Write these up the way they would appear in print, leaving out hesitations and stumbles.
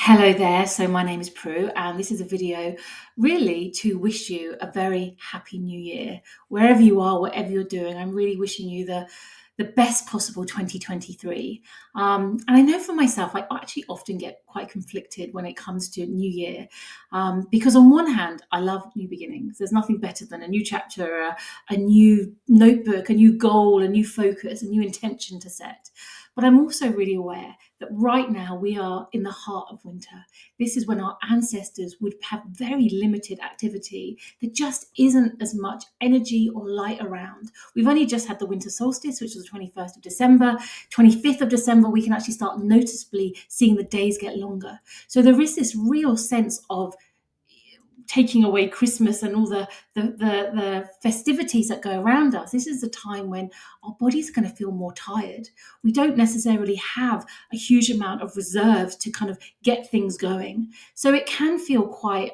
Hello there. So my name is Prue, and this is a video really to wish you a very happy new year. Wherever you are, whatever you're doing, I'm really wishing you the best possible 2023. And I know for myself, I actually often get quite conflicted when it comes to New Year, because on one hand, I love new beginnings. There's nothing better than a new chapter, a new notebook, a new goal, a new focus, a new intention to set. But I'm also really aware that right now we are in the heart of winter. This is when our ancestors would have very limited activity. There just isn't as much energy or light around. We've only just had the winter solstice, which was the 21st of December. 25th of December, we can actually start noticeably seeing the days get longer. So there is this real sense of taking away Christmas and all the festivities that go around us. This is a time when our body's going to feel more tired. We don't necessarily have a huge amount of reserves to kind of get things going. So it can feel quite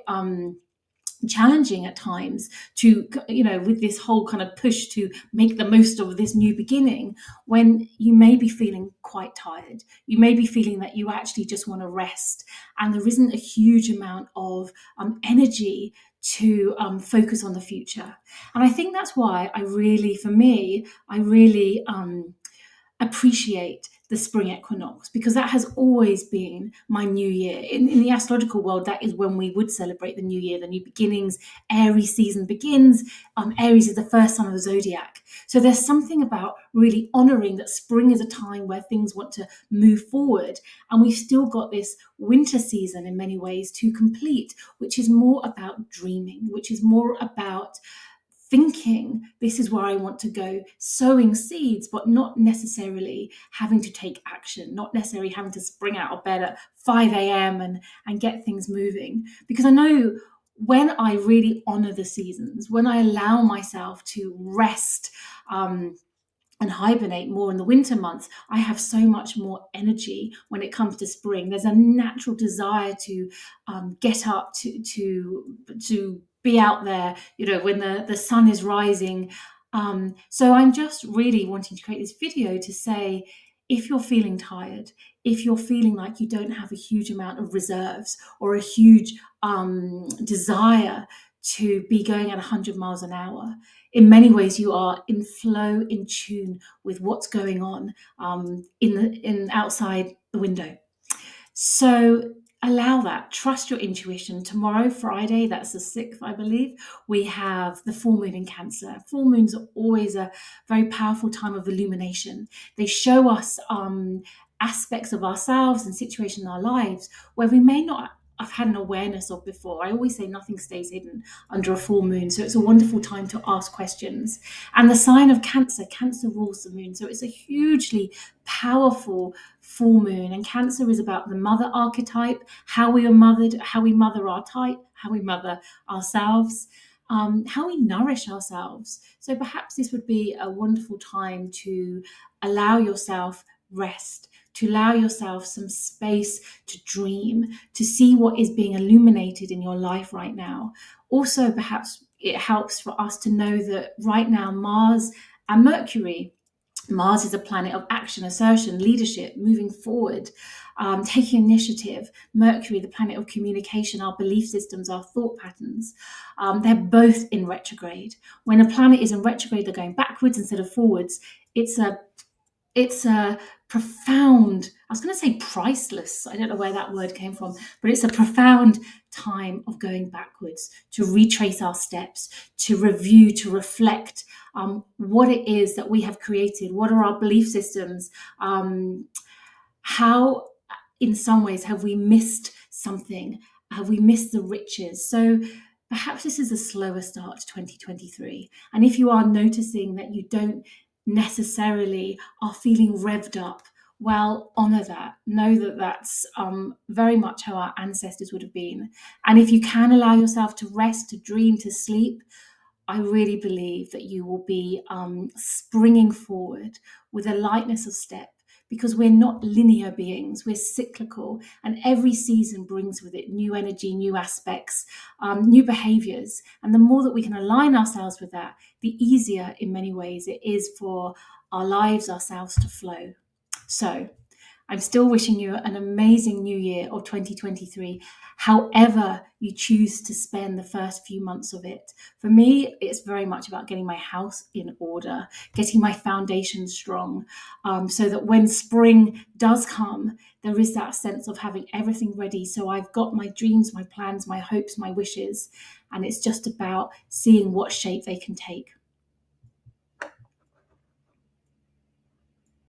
challenging at times to, with this whole kind of push to make the most of this new beginning, when you may be feeling quite tired. You may be feeling that you actually just want to rest, and there isn't a huge amount of energy to focus on the future. And I think that's why for me, I really appreciate the spring equinox, because that has always been my new year. In the astrological world, that is when we would celebrate the new year, the new beginnings. Aries season begins. Aries is the first sign of the zodiac. So there's something about really honoring that spring is a time where things want to move forward. And we've still got this winter season in many ways to complete, which is more about dreaming, which is more about thinking this is where I want to go, sowing seeds, but not necessarily having to take action, not necessarily having to spring out of bed at 5 a.m. and get things moving. Because I know when I really honor the seasons, when I allow myself to rest, and hibernate more in the winter months, I have so much more energy when it comes to spring. There's a natural desire to get up, to be out there, when the sun is rising. So I'm just really wanting to create this video to say, if you're feeling tired, if you're feeling like you don't have a huge amount of reserves or a huge desire to be going at 100 miles an hour, in many ways you are in flow, in tune with what's going on in outside the window. So allow that, trust your intuition. Tomorrow, Friday, that's the 6th, I believe, we have the full moon in Cancer. Full moons are always a very powerful time of illumination. They show us aspects of ourselves and situations in our lives where we may not have had an awareness of before. I always say nothing stays hidden under a full moon. So it's a wonderful time to ask questions. And the sign of Cancer, Cancer rules the moon. So it's a hugely powerful full moon. And Cancer is about the mother archetype, how we are mothered, how we mother our type, how we mother ourselves, how we nourish ourselves. So perhaps this would be a wonderful time to allow yourself rest, to allow yourself some space to dream, to see what is being illuminated in your life right now. Also, perhaps it helps for us to know that right now, Mars and Mercury, Mars is a planet of action, assertion, leadership, moving forward, taking initiative. Mercury, the planet of communication, our belief systems, our thought patterns. They're both in retrograde. When a planet is in retrograde, they're going backwards instead of forwards. It's a profound, I was going to say priceless, I don't know where that word came from, but it's a profound time of going backwards, to retrace our steps, to review, to reflect what it is that we have created, what are our belief systems, how in some ways have we missed something, have we missed the riches. So perhaps this is a slower start to 2023. And if you are noticing that you don't necessarily are feeling revved up, well, honor that. Know that that's very much how our ancestors would have been. And if you can allow yourself to rest, to dream, to sleep, I really believe that you will be springing forward with a lightness of step, because we're not linear beings, we're cyclical, and every season brings with it new energy, new aspects, new behaviours. And the more that we can align ourselves with that, the easier in many ways it is for our lives, ourselves to flow. So I'm still wishing you an amazing new year of 2023, however you choose to spend the first few months of it. For me, it's very much about getting my house in order, getting my foundation strong, so that when spring does come, there is that sense of having everything ready. So I've got my dreams, my plans, my hopes, my wishes, and it's just about seeing what shape they can take.